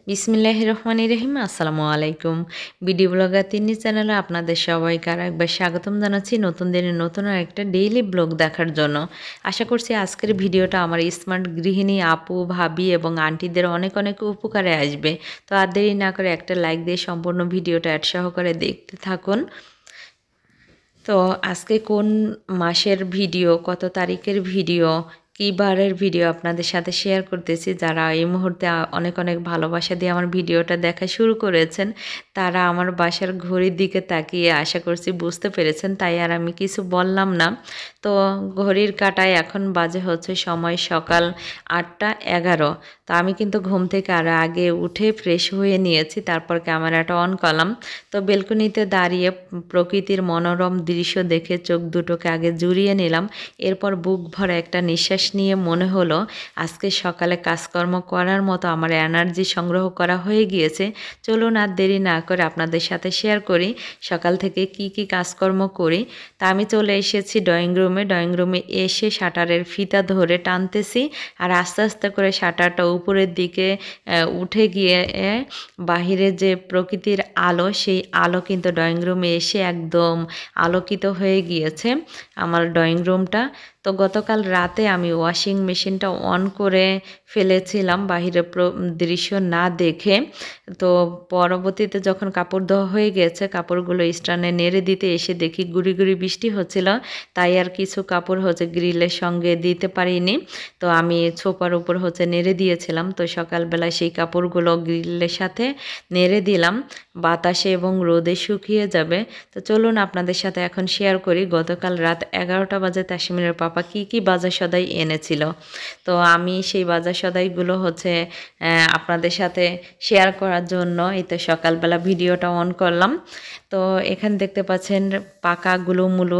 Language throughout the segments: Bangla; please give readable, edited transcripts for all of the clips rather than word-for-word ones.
বিসমিল্লাহির রহমানির রহিম। আসসালামু আলাইকুম। বিডি ব্লগার তিন্নি চ্যানেলে আপনাদের সবাইকে আরেকবার স্বাগতম জানাচ্ছি নতুন দিনের নতুন একটা ডেইলি ব্লগ দেখার জন্য। আশা করছি আজকের ভিডিওটা আমার স্মার্ট গৃহিণী আপু, ভাবি এবং আন্টিদের অনেক অনেক উপকারে আসবে। তো আর দেরি না করে একটা লাইক দিয়ে সম্পূর্ণ ভিডিওটা অ্যাড সহকারে দেখতে থাকুন। তো আজকে কোন মাসের ভিডিও, কত তারিখের ভিডিও, কী বারের ভিডিও আপনাদের সাথে শেয়ার করতেছি। যারা এই মুহূর্তে অনেক অনেক ভালোবাসা দিয়ে আমার ভিডিওটা দেখা শুরু করেছেন, তারা আমার বাসার ঘড়ির দিকে তাকিয়ে আশা করছি বুঝতে পেরেছেন, তাই আর আমি কিছু বললাম না। তো ঘড়ির কাঁটায় এখন বাজে হচ্ছে সময় সকাল 8টা 11। তো আমি কিন্তু ঘুম থেকে আরও আগে উঠে ফ্রেশ হয়ে নিয়েছি, তারপর ক্যামেরাটা অন করলাম। তো বেলকনিতে দাঁড়িয়ে প্রকৃতির মনোরম দৃশ্য দেখে চোখ দুটোকে আগে জুড়িয়ে নিলাম। এরপর বুক ভরা একটা নিঃশ্বাস নিয়ে মনে হলো আজকে সকালে কাজকর্ম করার মতো আমার এনার্জি সংগ্রহ করা হয়ে গিয়েছে। চলুন আর দেরি না করে আপনাদের সাথে শেয়ার করি সকাল থেকে কি কি কাজকর্ম করি। তা আমি চলে এসেছি ড্রয়িং রুমে এসে শাটারের ফিতা ধরে টানতেছি, আর আস্তে আস্তে করে শাটারটা উপরের দিকে উঠে গিয়ে বাহিরে যে প্রকৃতির আলো, সেই আলো কিন্তু ড্রয়িং রুমে এসে একদম আলোকিত হয়ে গিয়েছে আমার ড্রয়িং রুমটা। তো গতকাল রাতে আমি ওয়াশিং মেশিনটা অন করে ফেলেছিলাম বাহিরে দৃশ্য না দেখে। তো পরবর্তীতে যখন কাপড় ধোয়া হয়ে গেছে, কাপড়গুলো স্ট্যান্ডে নেড়ে দিতে এসে দেখি গুড়ি গুড়ি বৃষ্টি হচ্ছিল, তাই আর কিছু কাপড় গ্রিলের সঙ্গে দিতে পারিনি। তো আমি ছোপার উপর নেড়ে দিয়েছিলাম। তো সকালবেলায় সেই কাপড়গুলো গ্রিলের সাথে নেড়ে দিলাম, বাতাসে এবং রোদে শুকিয়ে যাবে। তো চলুন আপনাদের সাথে এখন শেয়ার করি গতকাল রাত 11টা বাজে তাসমিনের পাপা কি কি বাজার সদাই এনেছিল। তো আমি সেই বাজার সদাইগুলো আপনাদের সাথে শেয়ার করার জন্য এই তো সকালবেলা ভিডিওটা অন করলাম। তো এখানে দেখতে পাচ্ছেন পাকা গুলুমুলু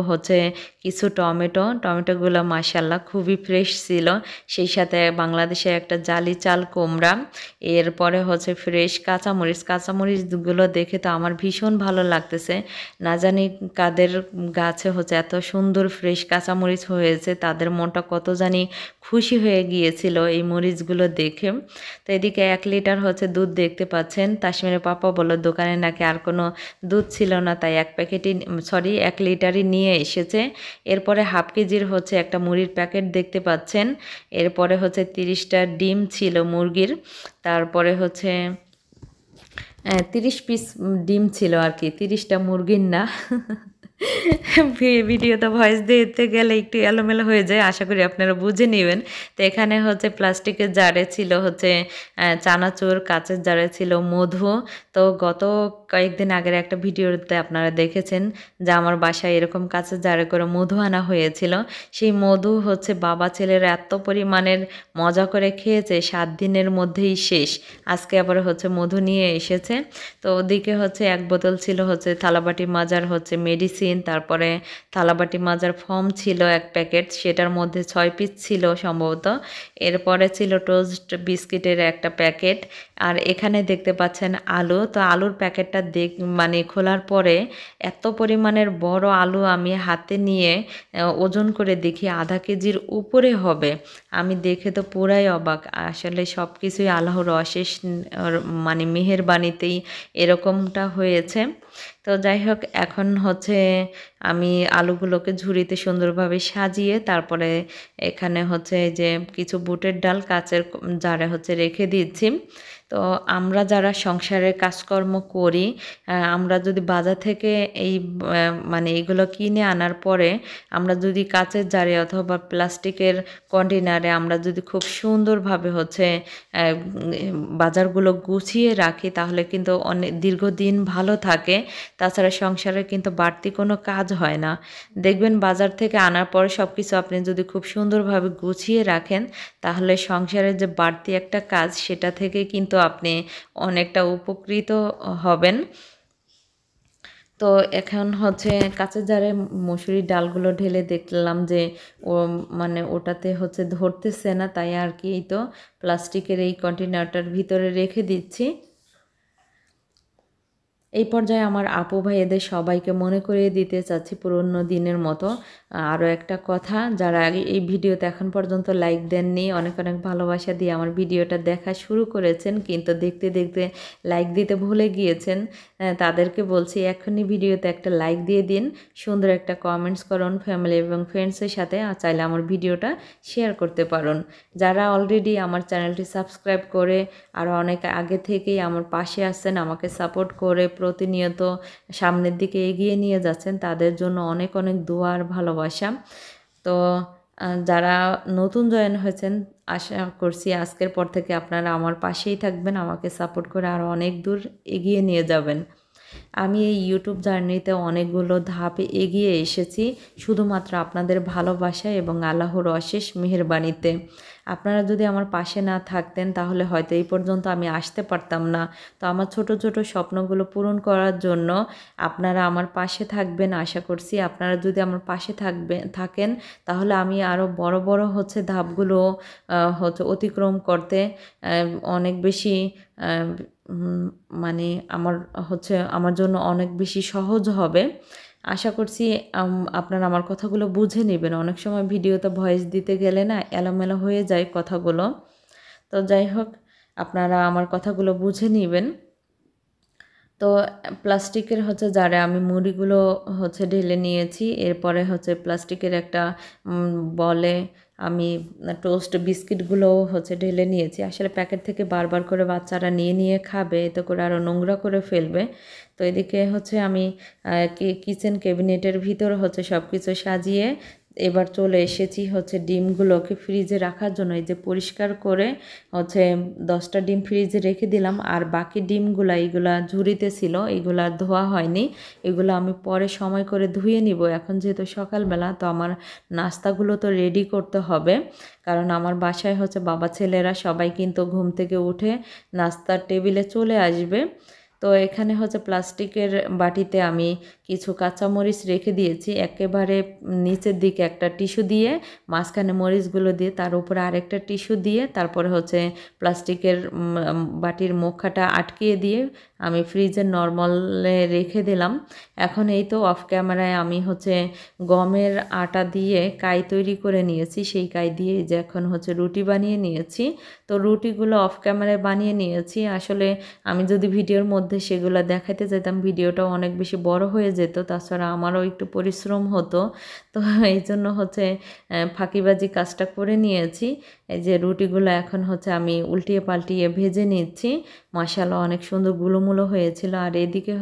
কিছু টমেটোগুলো মাশাল্লাহ খুবই ফ্রেশ ছিল। সেই সাথে বাংলাদেশে একটা জালি চাল কুমড়া, এরপরে ফ্রেশ কাঁচামরিচগুলো দেখে তো আমার ভীষণ ভালো লাগতেছে। না জানি কাদের গাছে এত সুন্দর ফ্রেশ কাঁচামরিচ হয়েছে, তাদের মনটা কত জানি খুশি হয়ে গিয়েছিল এই মরিচগুলো দেখে। তো এদিকে 1 লিটার দুধ দেখতে পাচ্ছেন। তাসমিরের পাপা বলল দোকানে নাকি আর কোনো দুধ ছিল না, তাই 1 লিটারই নিয়ে এসেছে। এরপরে হাফ কেজির একটা মুড়ির প্যাকেট দেখতে পাচ্ছেন। এরপরে 30টা ডিম ছিল মুরগির, তারপরে 30 পিস ডিম ছিল আর কি, 30টা মুরগির না। ভিডিওতে ভয়েস দিতে গেলে একটু এলোমেলো হয়ে যায়, আশা করি আপনারা বুঝে নেবেন। তো এখানে প্লাস্টিকের জারে ছিল চানাচুর, কাঁচের জারে ছিল মধু। তো গত কয়েকদিন আগের একটা ভিডিওতে আপনারা দেখেছেন যে আমার বাসায় এরকম কাঁচের জারে করে মধু আনা হয়েছিল। সেই মধু বাবা ছেলের এত পরিমাণের মজা করে খেয়েছে, 7 দিনের মধ্যেই শেষ। আজকে আবার মধু নিয়ে এসেছে। তো ওদিকে 1 বোতল ছিল থালাবাটি মাজার মেডিসিন, তারপরে থালাবাটি মাজার ফর্ম ছিল 1 প্যাকেট, সেটার মধ্যে 6 পিস ছিল সম্ভবত। এরপরে ছিল টোস্ট বিস্কিটের একটা প্যাকেট। আর এখানে দেখতে পাচ্ছেন আলু। তো আলুর প্যাকেটটা খোলার পরে এত পরিমাণের বড় আলু আমি হাতে নিয়ে ওজন করে দেখি আধা কেজির উপরে হবে। আমি দেখে তো পুরাই অবাক। আসলে সব কিছুই আল্লাহর অশেষ মেহেরবানিতেই এরকমটা হয়েছে। তো যাই হোক, এখন আমি আলুগুলোকে ঝুড়িতে সুন্দরভাবে সাজিয়ে তারপরে এখানে যে কিছু বুটের ডাল কাচের জারে রেখে দিচ্ছি। তো আমরা যারা সংসারের কাজকর্ম করি, আমরা যদি বাজার থেকে এইগুলো কিনে আনার পরে আমরা যদি কাচের জারে অথবা প্লাস্টিকের কন্টেনারে আমরা যদি খুব সুন্দরভাবে বাজারগুলো গুছিয়ে রাখি, তাহলে কিন্তু অনেক দীর্ঘদিন ভালো থাকে। তাছাড়া সংসারে কিন্তু বাড়তি কোনো কাজ হয় না। দেখবেন বাজার থেকে আনার পরে সব কিছু আপনি যদি খুব সুন্দরভাবে গুছিয়ে রাখেন, তাহলে সংসারের যে বাড়তি একটা কাজ, সেটা থেকে কিন্তু আপনি অনেকটা উপকৃত হবেন। তো এখন কাঁচের জারে মসুরির ডালগুলো ঢেলে দেখলাম যে ও ওটাতে ধরতেছে না, তাই আর কি এই তো প্লাস্টিকের এই কন্টেনারটার ভিতরে রেখে দিচ্ছি। এই পর্যায়ে আমার আপু ভাইয়েদের সবাইকে মনে করিয়ে দিতে চাচ্ছি পুরনো দিনের মতো আরও একটা কথা, যারা এই ভিডিওতে এখন পর্যন্ত লাইক দেননি, অনেক অনেক ভালোবাসা দিয়ে আমার ভিডিওটা দেখা শুরু করেছেন কিন্তু দেখতে দেখতে লাইক দিতে ভুলে গিয়েছেন, তাদেরকে বলছি এখনই ভিডিওতে একটা লাইক দিয়ে দিন, সুন্দর একটা কমেন্টস করুন ফ্যামিলি এবং ফ্রেন্ডসের সাথে, আর চাইলে আমার ভিডিওটা শেয়ার করতে পারুন। যারা অলরেডি আমার চ্যানেলটি সাবস্ক্রাইব করে আর অনেক আগে থেকেই আমার পাশে আছেন, আমাকে সাপোর্ট করে প্রতিনিয়ত সামনের দিকে এগিয়ে নিয়ে যাচ্ছেন, তাদের জন্য অনেক অনেক দোয়া আর ভালোবাসা। তো যারা নতুন জয়েন হয়েছেন, আশা করছি আজকের পর থেকে আপনারা আমার পাশেই থাকবেন, আমাকে সাপোর্ট করে আরও অনেক দূর এগিয়ে নিয়ে যাবেন। আমি এই ইউটিউব জার্নিতে অনেকগুলো ধাপে এগিয়ে এসেছি শুধুমাত্র আপনাদের ভালোবাসা এবং আল্লাহর অশেষ মেহেরবানিতে। আপনারা যদি আমার পাশে না থাকতেন তাহলে হয়তো এই পর্যন্ত আমি আসতে পারতাম না। তো আমার ছোট ছোট স্বপ্নগুলো পূরণ করার জন্য আপনারা আমার পাশে থাকবেন আশা করছি। আপনারা যদি আমার পাশে থাকেন তাহলে আমি আরও বড় বড় ধাপগুলো অতিক্রম করতে অনেক বেশি মানে আমার জন্য অনেক বেশি সহজ হবে। আশা করছি আপনারা আমার কথাগুলো বুঝে নেবেন। অনেক সময় ভিডিওতে ভয়েস দিতে গেলে না এলোমেলো হয়ে যায় কথাগুলো। তো যাই হোক, আপনারা আমার কথাগুলো বুঝে নেবেন। তো প্লাস্টিকের জারে আমি মুড়িগুলো ঢেলে নিয়েছি। এরপরে প্লাস্টিকের একটা বলে আমি টোস্ট বিস্কিটগুলো ঢেলে নিয়েছি। আসলে প্যাকেট থেকে বারবার করে বাচ্চারা নিয়ে নিয়ে খাবে, এতে করে আরও নোংরা করে ফেলবে। তো এদিকে আমি কিচেন ক্যাবিনেটের ভিতর সব কিছু সাজিয়ে এবার চলে এসেছি ডিমগুলোকে ফ্রিজে রাখার জন্য। এই যে পরিষ্কার করে 10টা ডিম ফ্রিজে রেখে দিলাম, আর বাকি ডিমগুলা এইগুলা ঝুড়িতে ছিল, এগুলা ধোয়া হয়নি, এগুলো আমি পরে সময় করে ধুয়ে নিব। এখন যেহেতু সকালবেলা, তো আমার নাস্তাগুলো তো রেডি করতে হবে, কারণ আমার বাসায় বাবা ছেলেরা সবাই কিন্তু ঘুম থেকে উঠে নাস্তার টেবিলে চলে আসবে। তো এখানে প্লাস্টিকের বাটিতে আমি কিছু কাঁচামরিচ রেখে দিয়েছি, একেবারে নিচের দিকে একটা টিস্যু দিয়ে, মাঝখানে মরিচগুলো দিয়ে, তার উপরে আরেকটা টিস্যু দিয়ে, তারপরে প্লাস্টিকের বাটির মুখটা আটকিয়ে দিয়ে আমি ফ্রিজের নর্মালে রেখে দিলাম। এখন এই তো অফ ক্যামেরায় আমি গমের আটা দিয়ে কাই তৈরি করে নিয়েছি, সেই কাই দিয়ে যে এখন রুটি বানিয়ে নিয়েছি। তো রুটিগুলো অফ ক্যামেরায় বানিয়ে নিয়েছি। আসলে আমি যদি ভিডিওর মধ্যে সেগুলো দেখাতে যেতাম ভিডিওটাও অনেক বেশি বড় হয়ে যেত, তাছাড়া আমারও একটু পরিশ্রম হতো। তো এই জন্য ফাঁকিবাজি কাজটা করে নিয়েছি। এই যে রুটিগুলো এখন আমি উল্টিয়ে পাল্টিয়ে ভেজে নিচ্ছি। মাশাআল্লাহ অনেক সুন্দর গুলোমুলো হয়েছিল। আর এদিকে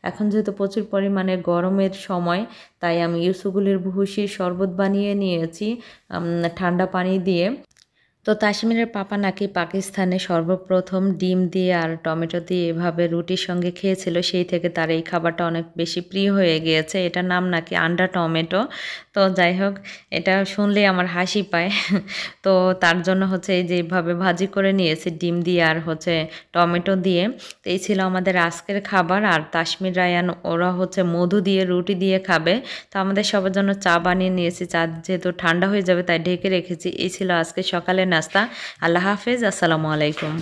এখন যেহেতু প্রচুর পরিমাণে গরমের সময়, তাই আমি ইউসুগুলির ভুসির শরবত বানিয়ে নিয়েছি ঠান্ডা পানি দিয়ে। তো তাসমিনের পাপা নাকি পাকিস্তানে সর্বপ্রথম ডিম দিয়ে আর টমেটো দিয়ে এভাবে রুটির সঙ্গে খেয়েছিল, সেই থেকে তার এই খাবারটা অনেক বেশি প্রিয় হয়ে গিয়েছে। এটার নাম নাকি আন্ডা টমেটো। তো যাই হোক, এটা শুনলেই আমার হাসি পায়। তো তার জন্য এই যে এইভাবে ভাজি করে নিয়েছে ডিম দিয়ে আর টমেটো দিয়ে। তো এই ছিল আমাদের আজকের খাবার। আর তাসমির রায়ান ওরা মধু দিয়ে রুটি দিয়ে খাবে। তো আমাদের সবার জন্য চা বানিয়ে নিয়েছি, চা যেহেতু ঠান্ডা হয়ে যাবে তাই ঢেকে রেখেছি। এই ছিল আজকে সকালের নাস্তা। আল্লাহ হাফেজ, আসসালামু আলাইকুম।